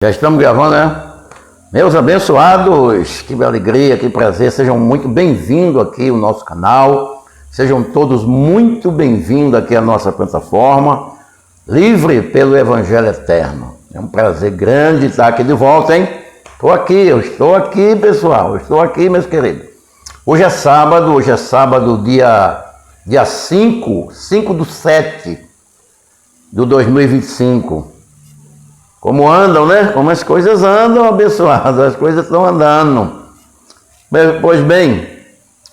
Já estamos gravando, né? Meus abençoados, que alegria, que prazer, sejam muito bem-vindos aqui ao nosso canal, sejam todos muito bem-vindos aqui à nossa plataforma, livre pelo Evangelho Eterno. É um prazer grande estar aqui de volta, hein? Eu estou aqui, pessoal, estou aqui, meus queridos. Hoje é sábado, dia 5/7 de 2025. Como andam, né? Como as coisas andam, abençoados, as coisas estão andando. Pois bem,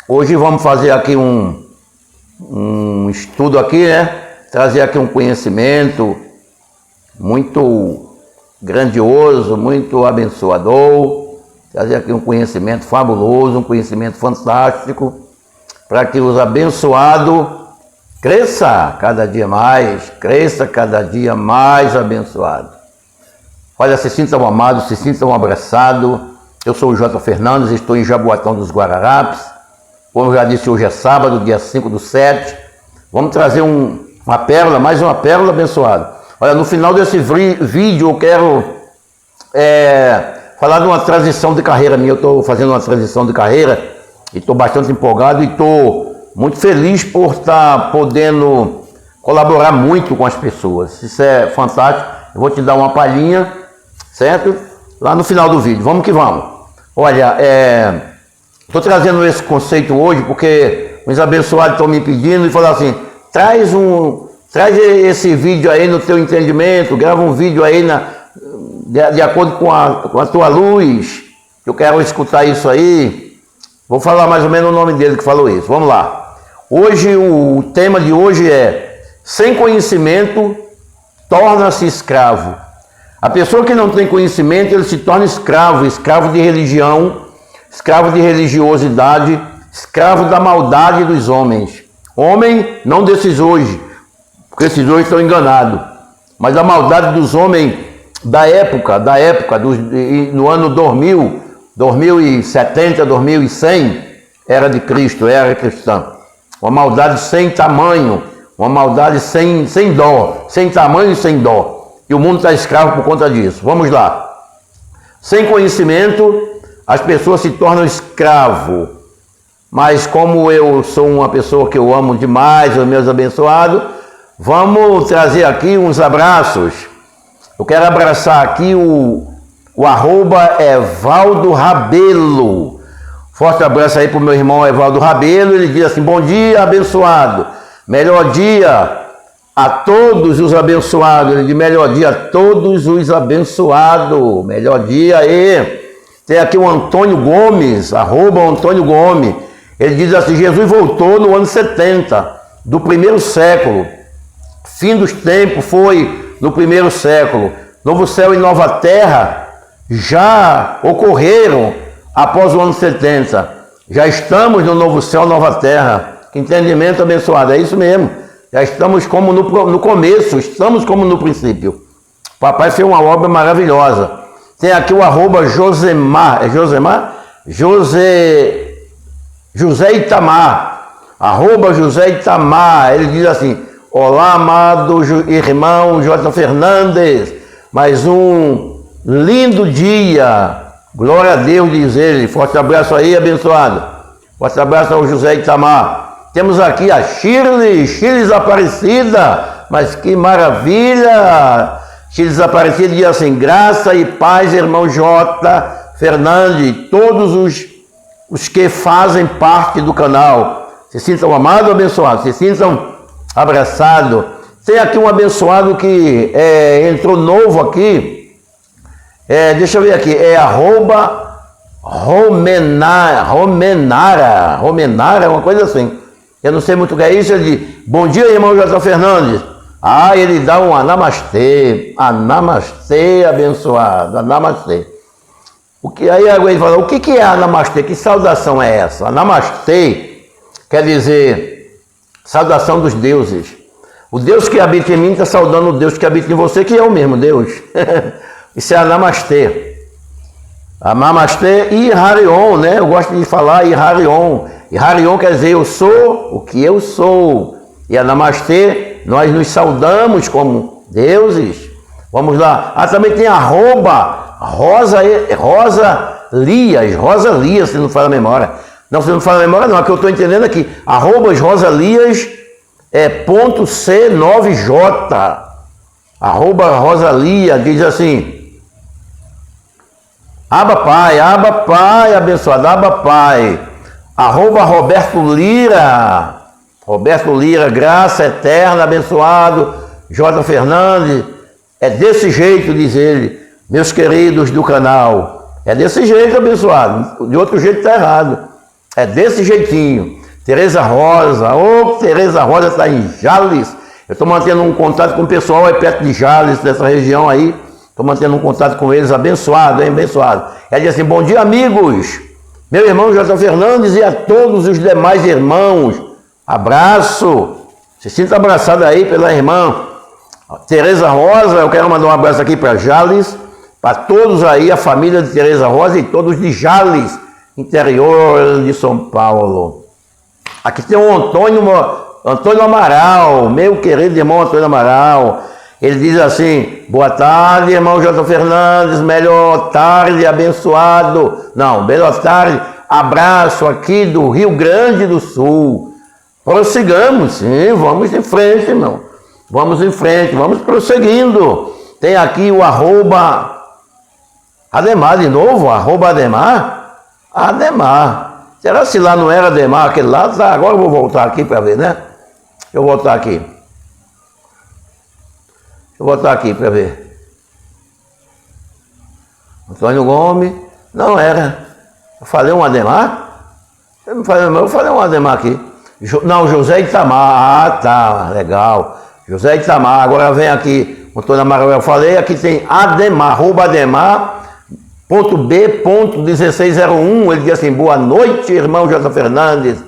hoje vamos fazer aqui um estudo aqui, né? Trazer aqui um conhecimento muito grandioso, muito abençoador. Trazer aqui um conhecimento fabuloso, um conhecimento fantástico, para que os abençoados cresça cada dia mais abençoado. Olha, se sintam amados, se sintam abraçados. Eu sou o J. Fernandes, estou em Jaboatão dos Guararapes. Como eu já disse, hoje é sábado, dia 5/7. Vamos trazer uma pérola, mais uma pérola abençoada. Olha, no final desse vídeo eu quero falar de uma transição de carreira minha. Eu estou fazendo uma transição de carreira e estou bastante empolgado e estou muito feliz por estar podendo colaborar muito com as pessoas. Isso é fantástico. Eu vou te dar uma palhinha, certo? Lá no final do vídeo. Vamos que vamos. Olha, estou trazendo esse conceito hoje porque os abençoados estão me pedindo e falaram assim, traz esse vídeo aí no teu entendimento, grava um vídeo aí de acordo com a tua luz. Eu quero escutar isso aí. Vou falar mais ou menos o nome dele que falou isso. Vamos lá. Hoje, o tema de hoje é: sem conhecimento, torna-se escravo. A pessoa que não tem conhecimento, ele se torna escravo de religião, escravo de religiosidade, escravo da maldade dos homens. Homem, não desses hoje, porque esses hoje estão enganados, mas da maldade dos homens da época, no ano 2000, 2070, 2100, era de Cristo, era cristã. Uma maldade sem tamanho, uma maldade sem dó, sem tamanho e sem dó. E o mundo está escravo por conta disso. Vamos lá. Sem conhecimento, as pessoas se tornam escravo. Mas como eu sou uma pessoa que eu amo demais, os meus abençoados, vamos trazer aqui uns abraços. Eu quero abraçar aqui o @Evaldo Rabelo. Forte abraço aí para o meu irmão Evaldo Rabelo. Ele diz assim: bom dia, abençoado. Melhor dia a todos os abençoados. Ele diz: melhor dia a todos os abençoados. Melhor dia aí. Tem aqui o Antônio Gomes, @Antônio Gomes. Ele diz assim: Jesus voltou no ano 70 do primeiro século. Fim dos tempos foi no primeiro século. Novo céu e nova terra já ocorreram após o ano 70. Já estamos no novo céu, nova terra. Que entendimento abençoado, é isso mesmo. Já estamos como no começo, estamos como no princípio. O papai fez uma obra maravilhosa. Tem aqui o @Josemar, José Itamar, @José Itamar. Ele diz assim: olá, amado irmão J. Fernandes, mais um lindo dia. Glória a Deus, diz ele. Forte abraço aí, abençoado. Forte abraço ao José Itamar. Temos aqui a Shirley Aparecida, mas que maravilha! Shirley Aparecida diz assim: graça e paz, irmão J. Fernandes, todos os que fazem parte do canal. Se sintam amados, abençoados, se sintam abraçados. Tem aqui um abençoado que entrou novo aqui, deixa eu ver aqui, Romenara, uma coisa assim. Eu não sei muito o que é isso. Ele diz: bom dia, irmão J. Fernandes. Ele dá um namastê, abençoado, namastê. Aí ele fala: o que é namastê? Que saudação é essa? Namastê quer dizer saudação dos deuses. O Deus que habita em mim está saudando o Deus que habita em você, que é o mesmo Deus. Isso é namastê. Namastê e Harion, né? Eu gosto de falar Harion. E Harion quer dizer eu sou o que eu sou. E a Namastê, nós nos saudamos como deuses. Vamos lá. Ah, também tem Rosa Lias, se não fala a memória. Não, se não fala a memória não, é que eu estou entendendo aqui. Rosa Lias ponto C9J. Rosa Lia, diz assim. Aba Pai, abençoado, Aba Pai. Roberto Lira, graça eterna, abençoado. J. Fernandes, é desse jeito, diz ele, meus queridos do canal. É desse jeito, abençoado. De outro jeito está errado. É desse jeitinho. Tereza Rosa, Tereza Rosa está em Jales. Eu estou mantendo um contato com o pessoal aí perto de Jales, dessa região aí. Estou mantendo um contato com eles, abençoado, hein, abençoado. Ela diz assim, bom dia, amigos. Meu irmão J. Fernandes e a todos os demais irmãos. Abraço. Se sinta abraçado aí pela irmã Tereza Rosa. Eu quero mandar um abraço aqui para Jales, para todos aí, a família de Tereza Rosa e todos de Jales, interior de São Paulo. Aqui tem o Antônio Amaral, meu querido irmão Antônio Amaral. Ele diz assim, boa tarde, irmão J. Fernandes, melhor tarde, abençoado. Não, melhor tarde, abraço aqui do Rio Grande do Sul. Prossigamos, sim, vamos em frente, irmão. Vamos em frente, vamos prosseguindo. Tem aqui o Ademar de novo, Ademar. Será se lá não era Ademar, aquele lá? Tá, agora eu vou voltar aqui para ver, né? Deixa eu voltar aqui. Para ver. Antônio Gomes. Não era. Eu falei um Ademar? Eu falei um Ademar aqui. Não, José Itamar. Ah, tá. Legal. José Itamar. Agora vem aqui. Antônio Amaral, eu falei. Aqui tem Ademar. Ademar.b.1601. Ele diz assim, boa noite, irmão J. Fernandes.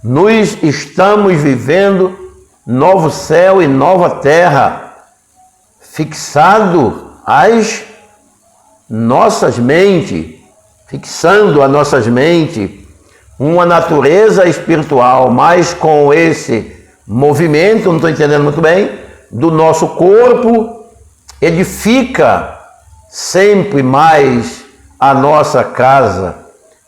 Nós estamos vivendo novo céu e nova terra. Fixando as nossas mentes, uma natureza espiritual, mas com esse movimento, não estou entendendo muito bem, do nosso corpo, edifica sempre mais a nossa casa.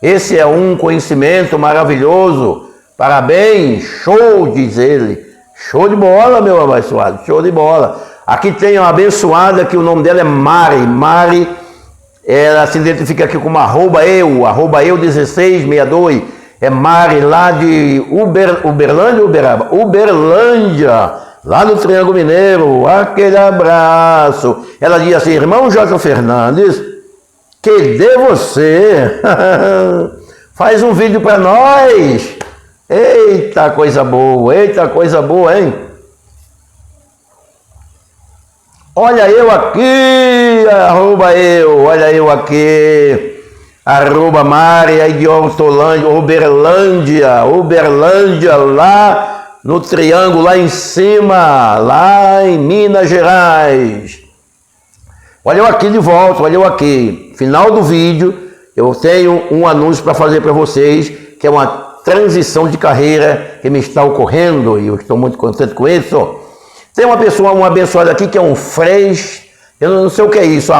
Esse é um conhecimento maravilhoso, parabéns, show, diz ele, show de bola, meu abençoado, show de bola. Aqui tem uma abençoada que o nome dela é Mari. Mari, ela se identifica aqui como @eu 1662. É Mari, lá de Uberlândia ou Uberaba? Uberlândia, lá no Triângulo Mineiro. Aquele abraço. Ela diz assim, irmão J. Fernandes, cadê você? Faz um vídeo para nós. Eita coisa boa, hein? Olha eu aqui, olha eu aqui, Mari, aí de Uberlândia, lá no Triângulo, lá em cima, lá em Minas Gerais. Olha eu aqui de volta, final do vídeo, eu tenho um anúncio para fazer para vocês, que é uma transição de carreira que me está ocorrendo, e eu estou muito contente com isso. Tem uma pessoa, uma abençoada aqui, que é um eu não sei o que é isso,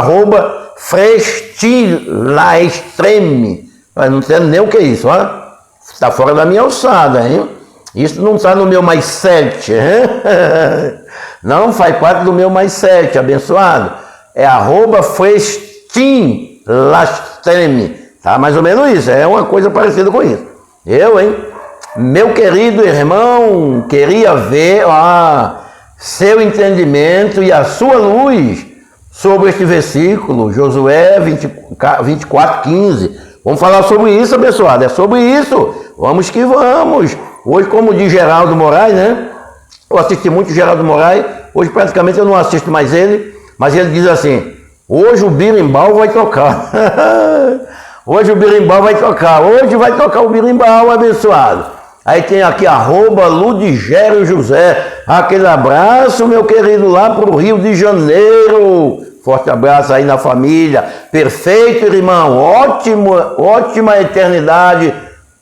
@Frestilaextreme. Eu não sei nem o que é isso, ó. Está fora da minha alçada, hein? Isso não está no meu mais 7, hein? Não faz parte do meu mais 7, abençoado. É @Frestilaextreme. Tá mais ou menos isso, é uma coisa parecida com isso. Meu querido irmão, queria ver seu entendimento e a sua luz sobre este versículo, Josué 24:15. Vamos falar sobre isso, abençoado, é sobre isso. Vamos que vamos. Hoje, como diz Geraldo Moraes, né? Eu assisti muito Geraldo Moraes, hoje praticamente eu não assisto mais ele, mas ele diz assim, hoje o birimbau vai tocar. Hoje vai tocar o birimbau, abençoado. Aí tem aqui @Ludigério José. Aquele abraço, meu querido, lá para o Rio de Janeiro. Forte abraço aí na família. Perfeito, irmão. Ótima eternidade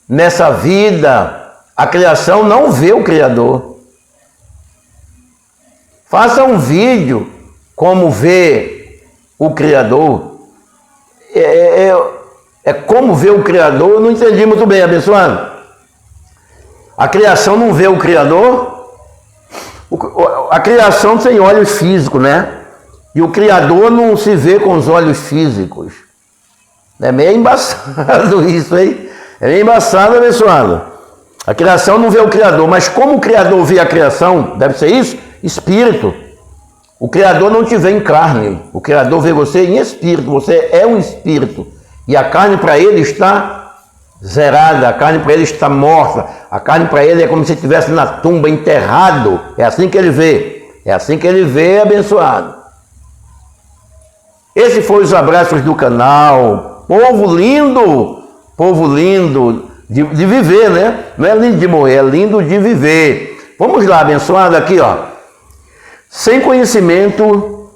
nessa vida. A criação não vê o Criador. Faça um vídeo como vê o Criador. É como vê o Criador, eu não entendi muito bem, abençoado. A criação não vê o Criador? A criação tem olhos físicos, né? E o Criador não se vê com os olhos físicos. É meio embaçado isso, hein? É meio embaçado, abençoado. A criação não vê o Criador, mas como o Criador vê a criação, deve ser isso? Espírito. O Criador não te vê em carne, o Criador vê você em espírito, você é um espírito. E a carne para ele está zerada, a carne para ele está morta, a carne para ele é como se estivesse na tumba, enterrado. É assim que ele vê, abençoado. Esse foi os abraços do canal. Povo lindo de viver, né? Não é lindo de morrer, é lindo de viver. Vamos lá, abençoado, aqui, ó. Sem conhecimento,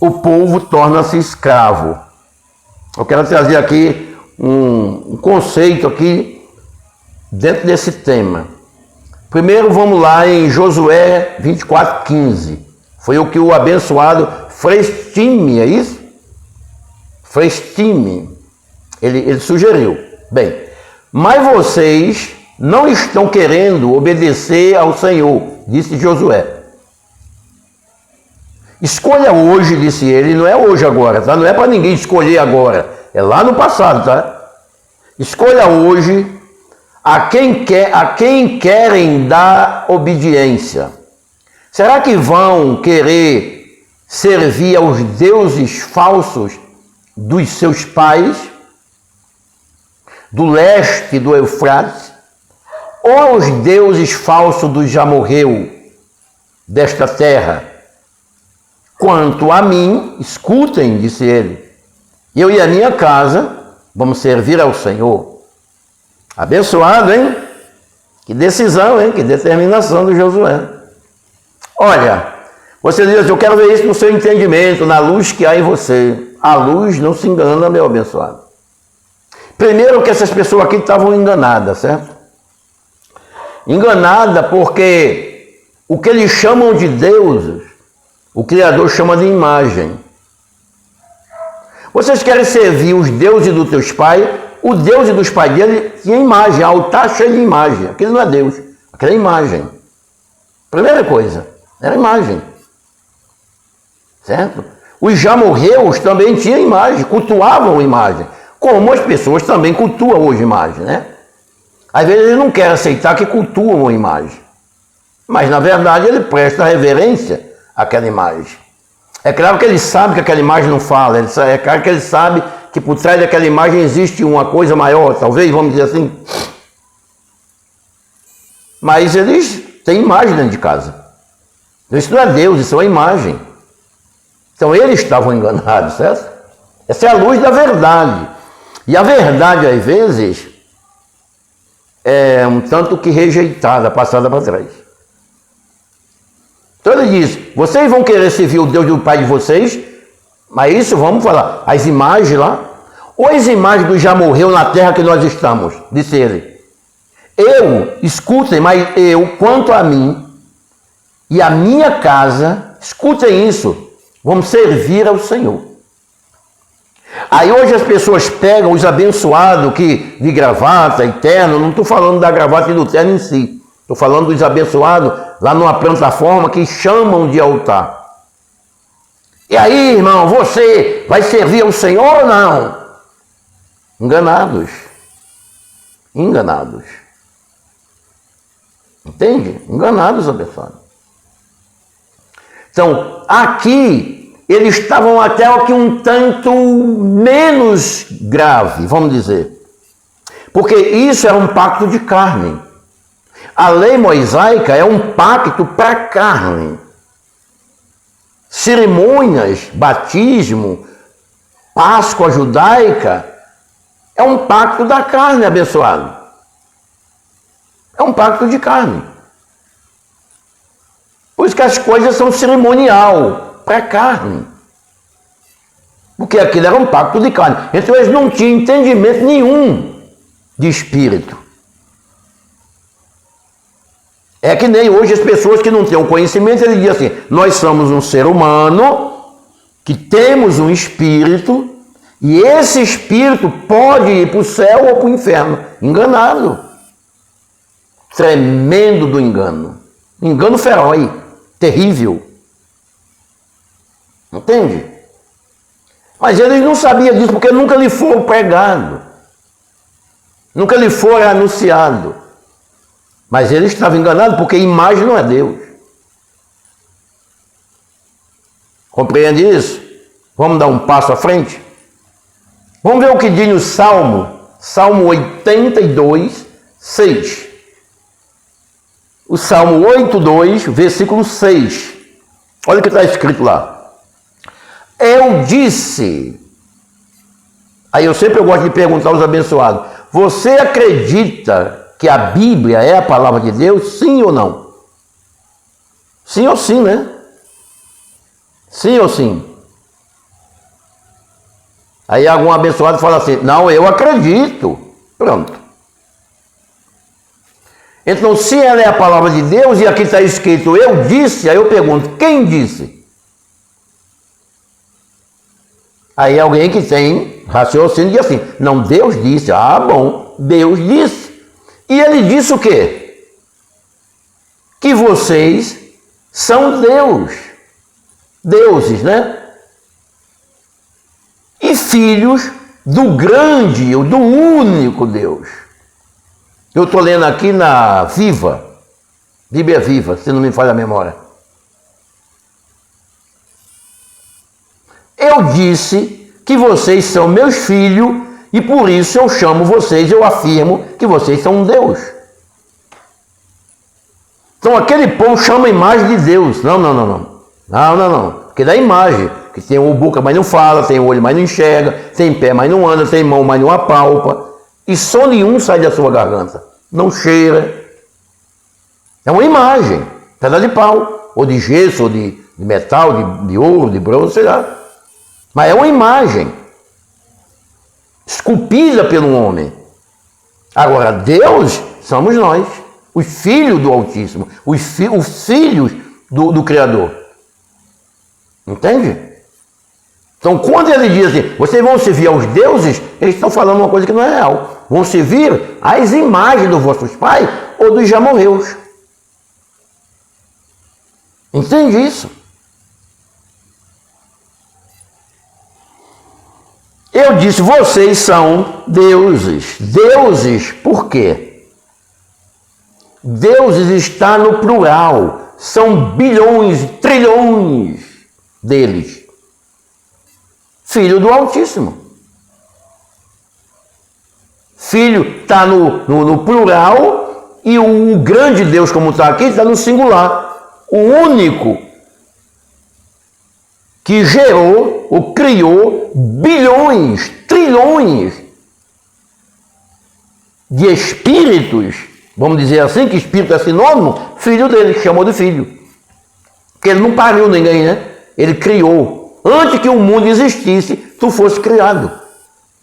o povo torna-se escravo. Eu quero trazer aqui um conceito aqui dentro desse tema. Primeiro vamos lá em Josué 24:15. Foi o que o abençoado Frestime, é isso? Frestime, ele sugeriu. Bem, mas vocês não estão querendo obedecer ao Senhor, disse Josué. Escolha hoje, disse ele, não é hoje agora, tá? Não é para ninguém escolher agora, é lá no passado, tá? Escolha hoje a quem querem dar obediência. Será que vão querer servir aos deuses falsos dos seus pais, do leste do Eufrates, ou aos deuses falsos dos já morreu desta terra? Quanto a mim, escutem, disse ele, eu e a minha casa vamos servir ao Senhor. Abençoado, hein? Que decisão, hein? Que determinação do Josué. Olha, você diz, eu quero ver isso no seu entendimento, na luz que há em você. A luz não se engana, meu abençoado. Primeiro que essas pessoas aqui estavam enganadas, certo? Enganada porque o que eles chamam de deuses, o Criador chama de imagem. Vocês querem servir os deuses dos teus pais, o Deus dos pais dele tinha imagem, altar cheio de imagem. Aquilo não é Deus, aquilo é imagem. Primeira coisa, era imagem. Certo? Os já morreus também tinham imagem, cultuavam imagem. Como as pessoas também cultuam hoje imagem, né? Às vezes ele não quer aceitar que cultuam a imagem. Mas, na verdade, ele presta reverência àquela imagem. É claro que ele sabe que aquela imagem não fala. É claro que ele sabe que por trás daquela imagem existe uma coisa maior, talvez, vamos dizer assim. Mas eles têm imagem dentro de casa. Isso não é Deus, isso é uma imagem. Então, eles estavam enganados, certo? Essa é a luz da verdade. E a verdade, às vezes, é um tanto que rejeitada, passada para trás. Então ele diz, vocês vão querer servir o Deus do pai de vocês, mas isso, vamos falar, as imagens lá, ou as imagens do já morreu na terra que nós estamos, disse ele. Escutem, mas eu, quanto a mim e a minha casa, escutem isso, vamos servir ao Senhor. Aí hoje as pessoas pegam os abençoados que de gravata e terno, não estou falando da gravata e do terno em si, estou falando dos abençoados lá numa plataforma que chamam de altar. E aí, irmão, você vai servir ao Senhor ou não? Enganados. Enganados. Entende? Enganados, abençoados. Então, aqui eles estavam até aqui um tanto menos grave, vamos dizer. Porque isso era um pacto de carne. A lei mosaica é um pacto para a carne. Cerimônias, batismo, Páscoa judaica, é um pacto da carne, abençoado. É um pacto de carne. Por isso que as coisas são cerimonial, para a carne. Porque aquilo era um pacto de carne. Então eles não tinham entendimento nenhum de espírito. É que nem hoje as pessoas que não têm o conhecimento, ele diz assim, nós somos um ser humano, que temos um espírito, e esse espírito pode ir para o céu ou para o inferno. Enganado. Tremendo do engano. Engano feroz, terrível. Entende? Mas eles não sabiam disso, porque nunca lhe foi pregado. Nunca lhe foi anunciado. Mas ele estava enganado, porque imagem não é Deus. Compreende isso? Vamos dar um passo à frente? Vamos ver o que diz no Salmo 82, 6. O Salmo 82, versículo 6. Olha o que está escrito lá. Eu disse. Aí eu sempre gosto de perguntar aos abençoados. Você acredita que a Bíblia é a palavra de Deus? Sim ou não? Sim ou sim, né? Sim ou sim? Aí algum abençoado fala assim, não, eu acredito. Pronto. Então, se ela é a palavra de Deus, e aqui está escrito, eu disse, aí eu pergunto, quem disse? Aí alguém que tem raciocínio diz assim, não, Deus disse. Ah, bom, Deus disse. E ele disse o quê? Que vocês são Deus. Deuses, né? E filhos do grande, do único Deus. Eu estou lendo aqui na Viva, Bíblia Viva, se não me falha a memória. Eu disse que vocês são meus filhos e por isso eu chamo vocês, eu afirmo que vocês são um Deus. Então aquele povo chama a imagem de Deus. Não. Porque dá imagem. Que tem uma boca, mas não fala, tem olho, mas não enxerga, tem pé, mas não anda, tem mão, mas não apalpa. E som nenhum sai da sua garganta. Não cheira. É uma imagem. Pedra de pau, ou de gesso, ou de metal, de ouro, de bronze, sei lá. Mas é uma imagem. Esculpida pelo homem. Agora, Deus somos nós. Os filhos do Altíssimo. Os filhos do Criador. Entende? Então, quando ele diz assim, vocês vão servir aos deuses, eles estão falando uma coisa que não é real. Vão servir às imagens dos vossos pais ou dos já morreus. Entende isso? Eu disse, vocês são deuses. Deuses, por quê? Deuses está no plural. São bilhões, trilhões deles. Filho do Altíssimo. Filho está no plural e o grande Deus, como está aqui, está no singular. O único que gerou ou criou bilhões, trilhões de espíritos, vamos dizer assim, que espírito é sinônimo, filho dele, que chamou de filho. Porque ele não pariu ninguém, né? Ele criou. Antes que o mundo existisse, tu fosse criado.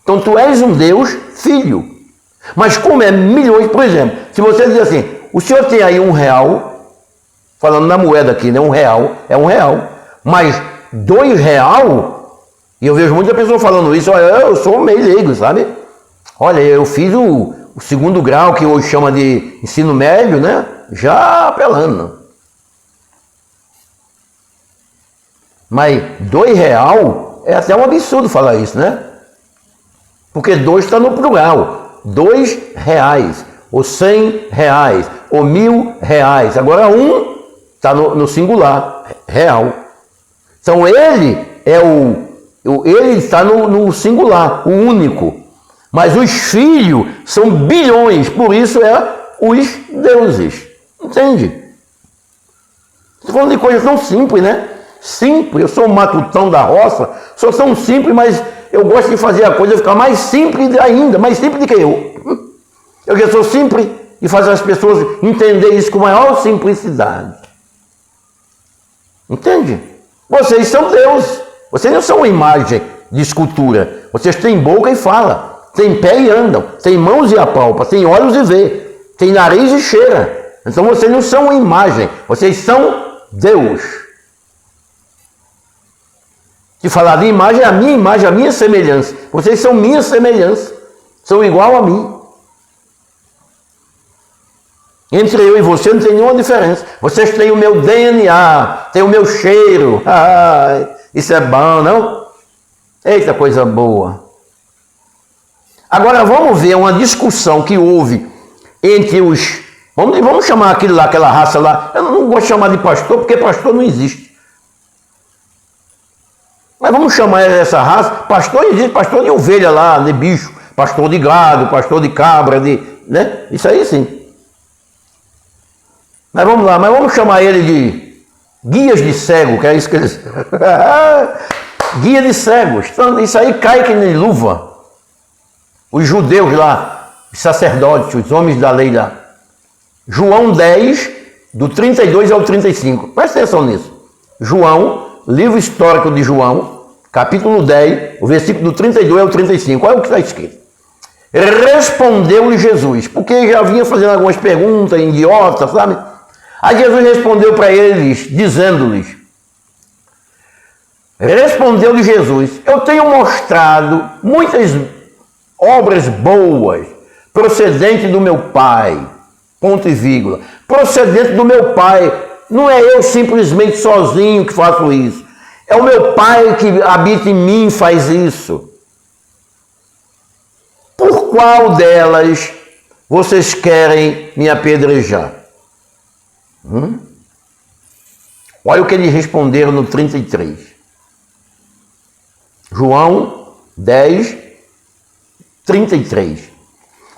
Então tu és um Deus filho. Mas como é milhões, por exemplo, se você diz assim, o senhor tem aí R$1, falando na moeda aqui, né? R$1 é R$1. Mas R$2, e eu vejo muita pessoa falando isso, olha, eu sou meio leigo, sabe? Olha, eu fiz o segundo grau, que hoje chama de ensino médio, né? Já apelando. Mas R$2 é até um absurdo falar isso, né? Porque 2 está no plural. R$2, ou R$100, ou R$1.000. Agora 1 está no singular, real. Então ele é ele está no singular, o único. Mas os filhos são bilhões, por isso é os deuses. Entende? Estou falando de coisas tão simples, né? Simples, eu sou um matutão da roça, sou tão simples, mas eu gosto de fazer a coisa ficar mais simples ainda, mais simples do que eu. Eu que sou simples e fazer as pessoas entenderem isso com maior simplicidade. Entende? Vocês são Deus, vocês não são uma imagem de escultura, vocês têm boca e fala, têm pé e andam, têm mãos e apalpa, têm olhos e vê, têm nariz e cheira. Então vocês não são uma imagem, vocês são Deus. Se falar de imagem, a minha semelhança. Vocês são minha semelhança, são igual a mim. Entre eu e você não tem nenhuma diferença. Vocês têm o meu DNA, têm o meu cheiro. Isso é bom, não? Eita, coisa boa. Agora vamos ver uma discussão que houve entre os... Vamos chamar aquilo lá, aquela raça lá. Eu não gosto de chamar de pastor, porque pastor não existe. Mas vamos chamar essa raça. Pastor existe, pastor de ovelha lá, de bicho. Pastor de gado, pastor de cabra, né? Isso aí sim. Mas vamos lá, vamos chamar ele de guias de cego, que é isso que eles... Guia de cegos. Então, isso aí cai que nem luva. Os judeus lá, os sacerdotes, os homens da lei lá. João 10, do 32 ao 35. Presta atenção nisso. João, livro histórico de João, capítulo 10, o versículo do 32 ao 35. Olha o que está escrito. Respondeu-lhe Jesus, porque já vinha fazendo algumas perguntas idiotas, sabe? Aí Jesus respondeu para eles, dizendo-lhes, respondeu-lhe Jesus, eu tenho mostrado muitas obras boas, procedente do meu Pai, ponto e vírgula, procedente do meu Pai, não é eu simplesmente sozinho que faço isso, é o meu Pai que habita em mim faz isso. Por qual delas vocês querem me apedrejar? Olha o que eles responderam no 33. João 10, 33.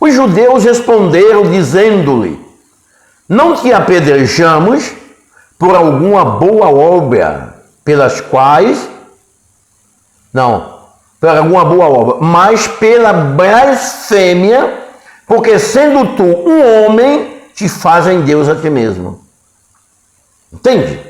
Os judeus responderam dizendo-lhe, não te apedrejamos por alguma boa obra pelas quais, por alguma boa obra, mas pela blasfêmia, porque sendo tu um homem, te fazem Deus a ti mesmo. Entende?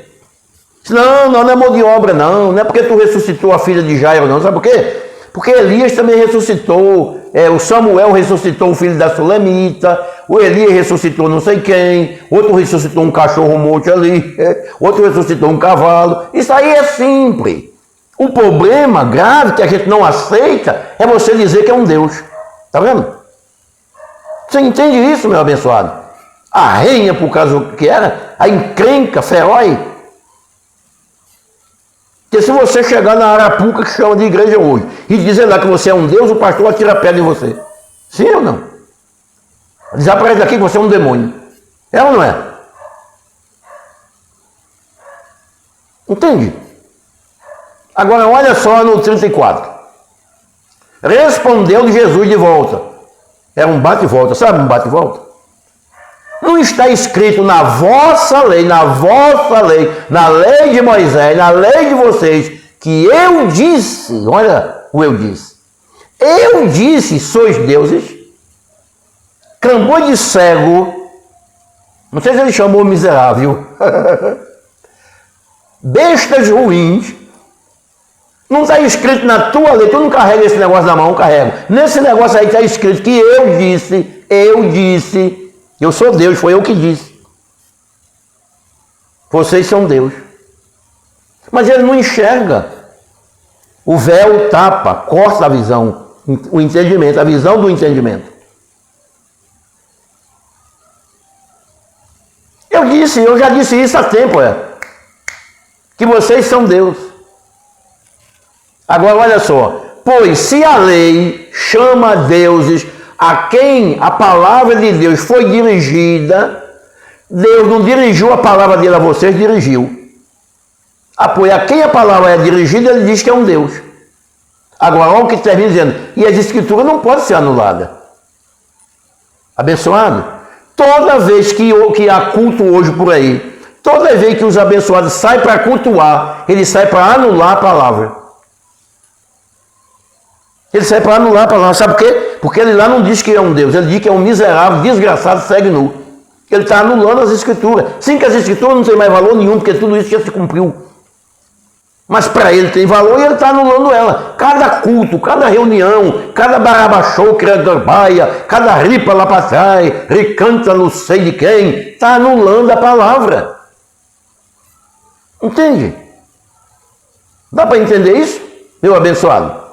Não é mão de obra, não é porque tu ressuscitou a filha de Jairo, não. Sabe por quê? Porque Elias também ressuscitou, o Samuel ressuscitou o filho da Sulamita, o Elias ressuscitou não sei quem, outro ressuscitou um cachorro morto ali, outro ressuscitou um cavalo. Isso aí é simples. O problema grave que a gente não aceita é você dizer que é um Deus. Tá vendo? Você entende isso, meu abençoado? A rainha, por causa do que era, a encrenca feroz. Porque se você chegar na Arapuca, que chama de igreja hoje, e dizer lá que você é um Deus, o pastor atira a pedra em você. Sim ou não? Desaparece daqui que você é um demônio. É ou não é? Entende? Agora olha só no 34. Respondeu Jesus de volta. É um bate e volta, sabe um bate e volta? Não está escrito na vossa lei, na lei de Moisés, na lei de vocês, que eu disse, olha o eu disse, sois deuses, clamor de cego, não sei se ele chamou miserável, bestas ruins, não está escrito na tua lei, tu não carrega esse negócio na mão, carrego. Nesse negócio aí está escrito que eu disse, eu sou Deus, foi eu que disse. Vocês são Deus. Mas ele não enxerga. O véu tapa, corta a visão, o entendimento, a visão do entendimento. Eu já disse isso há tempo, que vocês são Deus. Agora olha só, pois se a lei chama deuses a quem a palavra de Deus foi dirigida, Deus não dirigiu a palavra dele a vocês, dirigiu. Pois a quem a palavra é dirigida, ele diz que é um Deus. Agora, olha o que termina dizendo, e as escrituras não podem ser anuladas. Abençoado? Toda vez que há culto hoje por aí, toda vez que os abençoados saem para cultuar, eles saem para anular a palavra. Ele sai para anular a palavra. Sabe por quê? Porque ele lá não diz que é um Deus. Ele diz que é um miserável, desgraçado, cego nu. Ele está anulando as escrituras. Sim, que as escrituras não têm mais valor nenhum, porque tudo isso já se cumpriu. Mas para ele tem valor e ele está anulando ela. Cada culto, cada reunião, cada barabachou, baia, cada ripa lá para trás, ricanta não sei de quem, está anulando a palavra. Entende? Dá para entender isso, meu abençoado?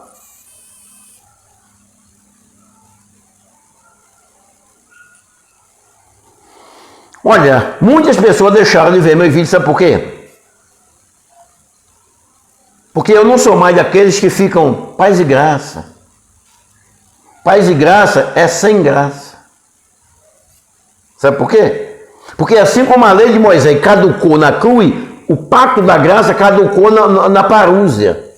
Olha, muitas pessoas deixaram de ver meus vídeos, sabe por quê? Porque eu não sou mais daqueles que ficam paz e graça. Paz e graça é sem graça. Sabe por quê? Porque assim como a lei de Moisés caducou na cruz, o pacto da graça caducou na parúzia.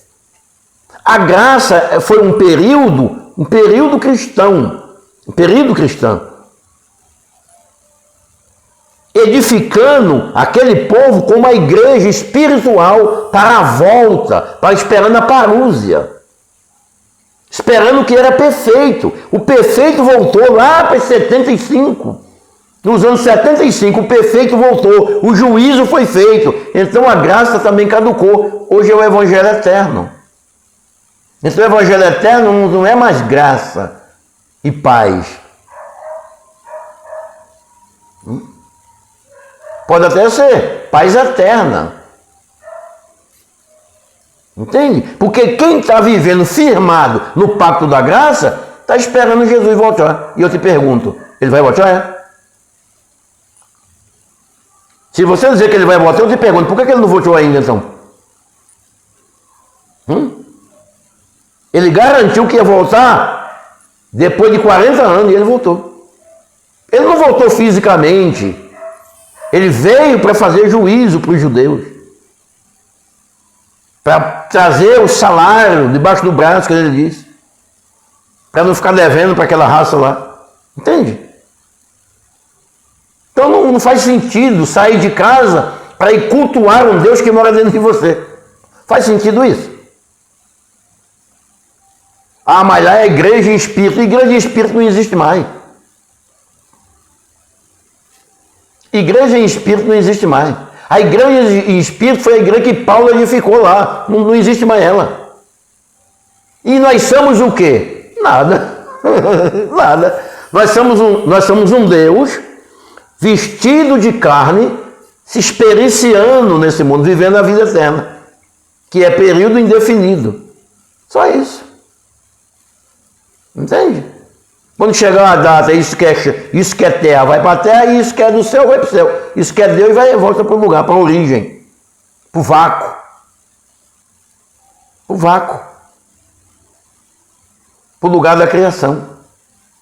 A graça foi um período cristão, edificando aquele povo como uma igreja espiritual para a volta, para esperando a parúzia, esperando que era perfeito. O perfeito voltou lá para 75. Nos anos 75, o perfeito voltou, o juízo foi feito, então a graça também caducou. Hoje é o evangelho eterno. Então o evangelho eterno não é mais graça e paz. Pode até ser paz eterna. Entende? Porque quem está vivendo firmado no pacto da graça, está esperando Jesus voltar. E eu te pergunto, ele vai voltar? Se você dizer que ele vai voltar, eu te pergunto, por que ele não voltou ainda então? Ele garantiu que ia voltar depois de 40 anos e ele voltou. Ele não voltou fisicamente. Ele veio para fazer juízo para os judeus. Para trazer o salário debaixo do braço, que ele disse. Para não ficar devendo para aquela raça lá. Entende? Então não faz sentido sair de casa para ir cultuar um Deus que mora dentro de você. Faz sentido isso? Ah, mas lá é igreja em espírito. Igreja em espírito não existe mais. Igreja em espírito não existe mais. A igreja em espírito foi a igreja que Paulo edificou lá. Não existe mais ela. E nós somos o quê? Nada. Nada. Nós somos um Deus vestido de carne, se experienciando nesse mundo, vivendo a vida eterna, que é período indefinido. Só isso. Entende? Quando chegar uma data, isso que é terra vai para a terra, e isso que é do céu vai para o céu. Isso que é Deus volta para o lugar, para a origem, para o vácuo. Para o vácuo. Para o lugar da criação.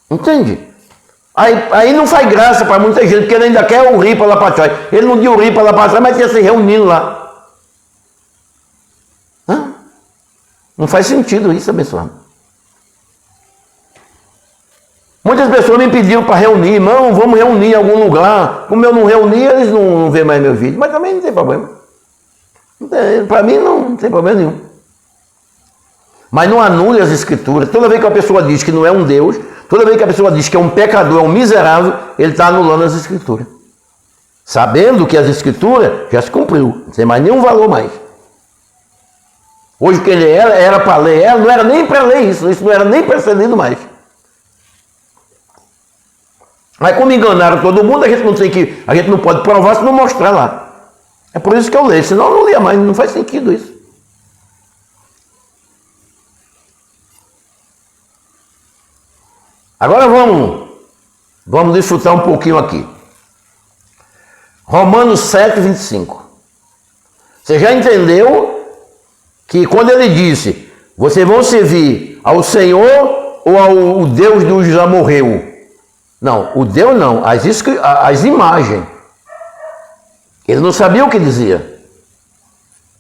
Entende? Aí não faz graça para muita gente, porque ele ainda quer o ripa lá para trás. Ele não deu o ripa lá para trás, mas quer se reunindo lá. Não faz sentido isso, abençoado. Muitas pessoas me pediram para reunir, irmão, vamos reunir em algum lugar. Como eu não reuni, eles não vêem mais meu vídeo. Mas também não tem problema. Para mim não tem problema nenhum. Mas não anule as escrituras. Toda vez que a pessoa diz que não é um Deus, toda vez que a pessoa diz que é um pecador, é um miserável, ele está anulando as escrituras. Sabendo que as escrituras já se cumpriu. Não tem mais nenhum valor mais. Hoje que ele era para ler ela, não era nem para ler isso. Isso não era nem para ser lido mais. Mas como enganaram todo mundo, a gente não pode provar se não mostrar lá. É por isso que eu leio, senão eu não lia mais, não faz sentido isso. Agora vamos desfrutar um pouquinho aqui. Romanos 7, 25. Você já entendeu que quando ele disse, vocês vão servir ao Senhor ou ao Deus dos já morreu? Não, o Deus não, as imagens. Ele não sabia o que dizia.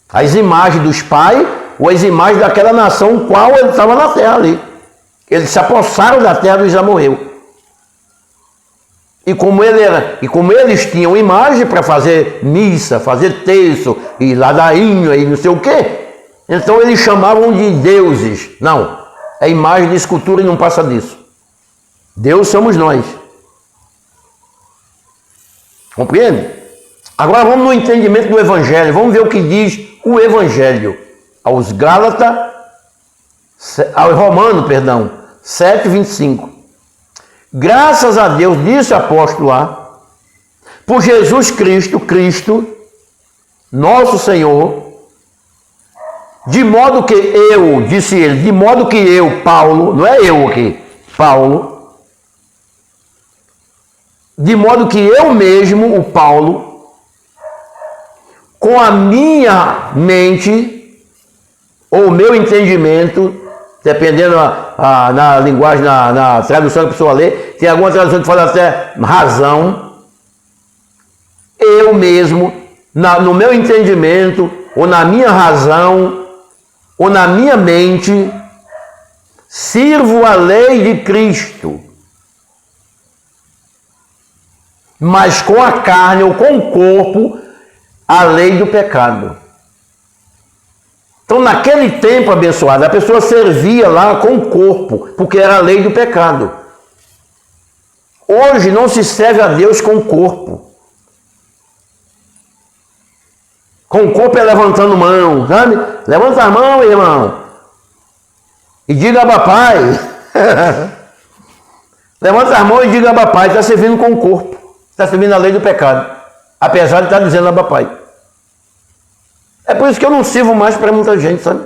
As imagens dos pais ou as imagens daquela nação qual ele estava na terra ali. Eles se apossaram da terra do já morreu. E como eles tinham imagem para fazer missa, fazer terço, e ladainho, e não sei o quê, então eles chamavam de deuses. Não, é imagem de escultura e não passa disso. Deus somos nós. Compreende? Agora vamos no entendimento do Evangelho. Vamos ver o que diz o Evangelho. aos Gálatas, aos Romanos, 7:25. Graças a Deus, disse o apóstolo lá, por Jesus Cristo, nosso Senhor, de modo que eu, disse ele, de modo que eu, Paulo, não é eu aqui, Paulo, de modo que eu mesmo, o Paulo, com a minha mente, ou o meu entendimento, dependendo na linguagem, na tradução que a pessoa lê, tem alguma tradução que fala até razão, eu mesmo, no meu entendimento, ou na minha razão, ou na minha mente, sirvo a lei de Cristo, mas com a carne ou com o corpo, a lei do pecado. Então, naquele tempo, abençoado, a pessoa servia lá com o corpo, porque era a lei do pecado. Hoje não se serve a Deus com o corpo. Com o corpo é levantando mão, sabe? Levanta a mão, irmão. E diga a papai. Levanta a mão e diga a papai. Está servindo com o corpo. Está servindo a lei do pecado. Apesar de estar dizendo a papai. É por isso que eu não sirvo mais para muita gente, sabe?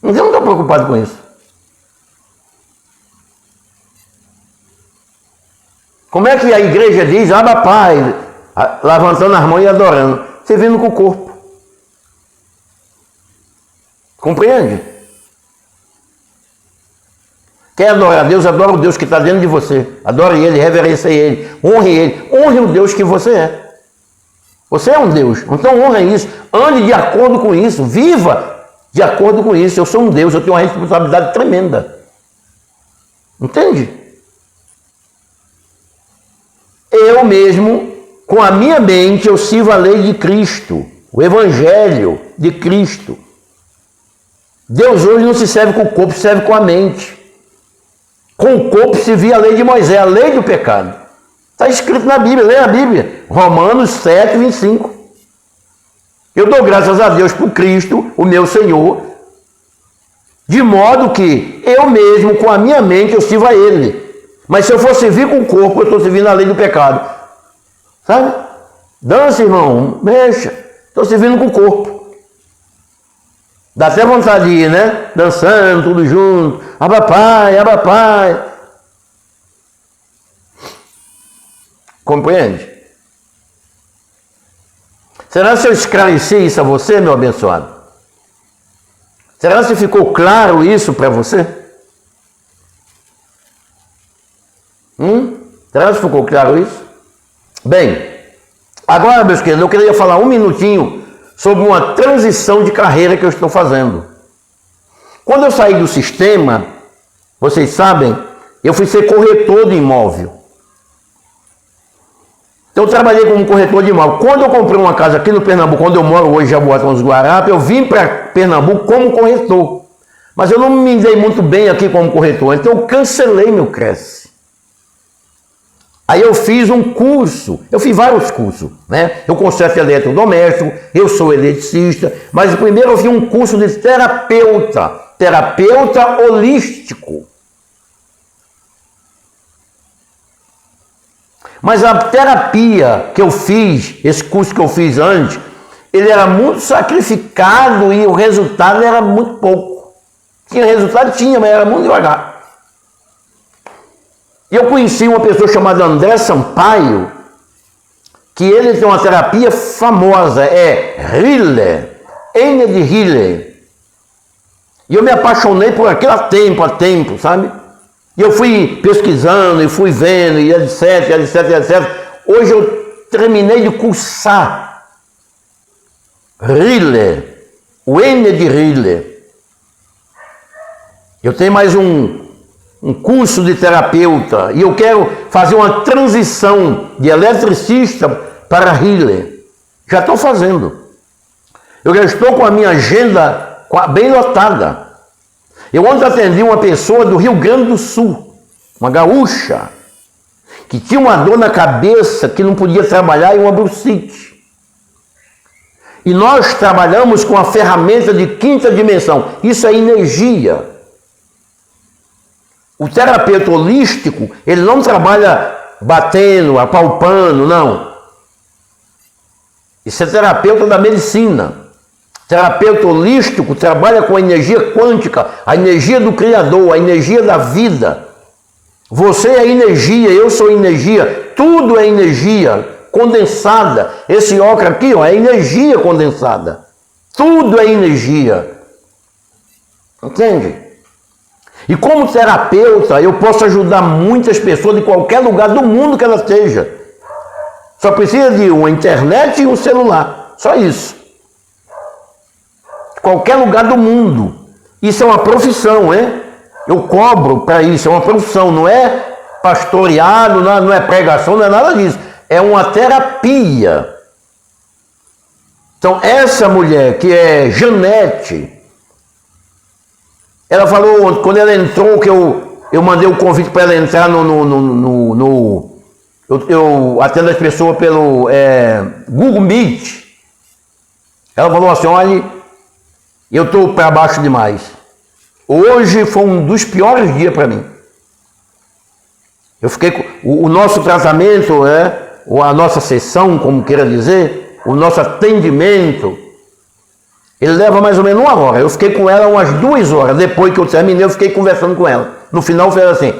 Mas eu não estou preocupado com isso. Como é que a igreja diz, papai, levantando as mãos e adorando, servindo com o corpo? Compreende? Quer adorar a Deus, adora o Deus que está dentro de você. Adore Ele, reverencie Ele, honre Ele. Honre o Deus que você é. Você é um Deus, então honre isso. Ande de acordo com isso, viva de acordo com isso. Eu sou um Deus, eu tenho uma responsabilidade tremenda. Entende? Eu mesmo, com a minha mente, eu sirvo a lei de Cristo, o Evangelho de Cristo. Deus hoje não se serve com o corpo, se serve com a mente. Com o corpo se via a lei de Moisés, a lei do pecado. Está escrito na Bíblia, lê a Bíblia. Romanos 7:25. Eu dou graças a Deus por Cristo, o meu Senhor, de modo que eu mesmo, com a minha mente, eu sirvo a Ele. Mas se eu for servir com o corpo, eu estou servindo a lei do pecado. Sabe? Dança, irmão, mexa. Estou servindo com o corpo. Dá até vontade de ir, né? Dançando, tudo junto. Papai, papai. Compreende? Será que eu esclareci isso a você, meu abençoado? Será que ficou claro isso para você? Será que ficou claro isso? Bem, agora, meus queridos, eu queria falar um minutinho sobre uma transição de carreira que eu estou fazendo. Quando eu saí do sistema, vocês sabem, eu fui ser corretor de imóvel. Então eu trabalhei como corretor de imóvel. Quando eu comprei uma casa aqui no Pernambuco, onde eu moro hoje, Jaboatão dos Guarapes, eu vim para Pernambuco como corretor. Mas eu não me dei muito bem aqui como corretor, então eu cancelei meu Cresce. Aí eu fiz um curso, eu fiz vários cursos, né? Eu conserto eletrodoméstico, eu sou eletricista, mas primeiro eu fiz um curso de terapeuta holístico. Mas a terapia que eu fiz, esse curso que eu fiz antes, ele era muito sacrificado e o resultado era muito pouco. Tinha resultado? Tinha, mas era muito devagar. E eu conheci uma pessoa chamada André Sampaio, que ele tem uma terapia famosa, é Healer, N de Healer. E eu me apaixonei por aquilo há tempo, sabe? E eu fui pesquisando, e fui vendo, e etc. Hoje eu terminei de cursar Healer, o N de Healer. Eu tenho mais um curso de terapeuta, e eu quero fazer uma transição de eletricista para Healer. Já estou fazendo. Eu já estou com a minha agenda bem lotada. Eu ontem atendi uma pessoa do Rio Grande do Sul, uma gaúcha, que tinha uma dor na cabeça, que não podia trabalhar e uma bursite. E nós trabalhamos com a ferramenta de quinta dimensão. Isso é energia. O terapeuta holístico, ele não trabalha batendo, apalpando, não. Isso é terapeuta da medicina. Terapeuta holístico trabalha com a energia quântica, a energia do Criador, a energia da vida. Você é energia, eu sou energia, tudo é energia condensada. Esse óculos aqui, ó, é energia condensada. Tudo é energia. Entende? E como terapeuta, eu posso ajudar muitas pessoas de qualquer lugar do mundo que ela esteja. Só precisa de uma internet e um celular. Só isso. Qualquer lugar do mundo. Isso é uma profissão, né? Eu cobro para isso, é uma profissão, não é pastoreado, não é pregação, não é nada disso. É uma terapia. Então, essa mulher, que é Janete, ela falou, quando ela entrou, que eu mandei o convite para ela entrar eu atendo as pessoas pelo Google Meet. Ela falou assim, olha, eu estou para baixo demais. Hoje foi um dos piores dias para mim. Eu fiquei com o nosso tratamento, ou a nossa sessão, como queira dizer, o nosso atendimento, ele leva mais ou menos 1 hora. Eu fiquei com ela umas 2 horas. Depois que eu terminei, eu fiquei conversando com ela. No final, eu falei assim,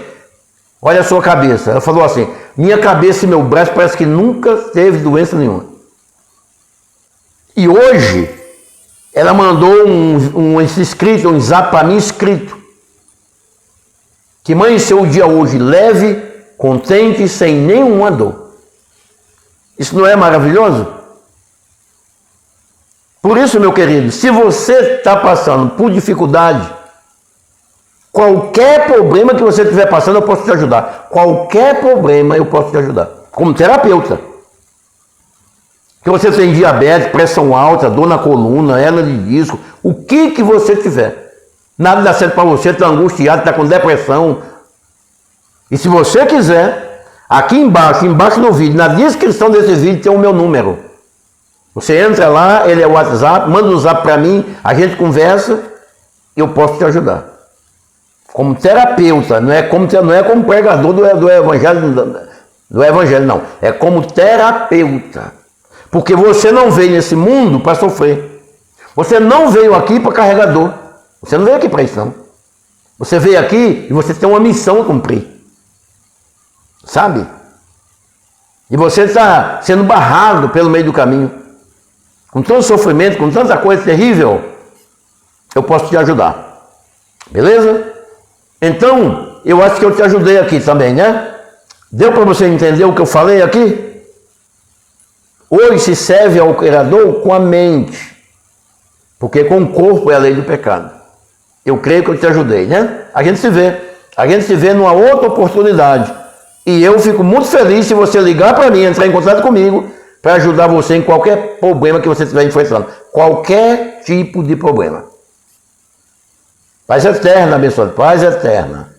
olha a sua cabeça. Ela falou assim, minha cabeça e meu braço parece que nunca teve doença nenhuma. E hoje, ela mandou um zap para mim escrito. Que amanheceu o dia hoje leve, contente, sem nenhuma dor. Isso não é maravilhoso? Por isso, meu querido, se você está passando por dificuldade, qualquer problema que você estiver passando, eu posso te ajudar. Qualquer problema eu posso te ajudar. Como terapeuta. Que você tem diabetes, pressão alta, dor na coluna, hernia de disco, o que você tiver. Nada dá certo para você, está angustiado, está com depressão. E se você quiser, aqui embaixo do vídeo, na descrição desse vídeo tem o meu número. Você entra lá, ele é o WhatsApp, manda um zap para mim, a gente conversa e eu posso te ajudar. Como terapeuta, não é como pregador do evangelho, não. É como terapeuta. Porque você não veio nesse mundo para sofrer. Você não veio aqui para carregador. Você não veio aqui para isso, não. Você veio aqui e você tem uma missão a cumprir. Sabe? E você está sendo barrado pelo meio do caminho. Com tanto sofrimento, com tanta coisa terrível, eu posso te ajudar. Beleza? Então, eu acho que eu te ajudei aqui também, né? Deu para você entender o que eu falei aqui? Hoje se serve ao Criador com a mente. Porque com o corpo é a lei do pecado. Eu creio que eu te ajudei, né? A gente se vê. A gente se vê numa outra oportunidade. E eu fico muito feliz se você ligar para mim, entrar em contato comigo, para ajudar você em qualquer problema que você estiver enfrentando. Qualquer tipo de problema. Paz eterna, abençoado. Paz eterna.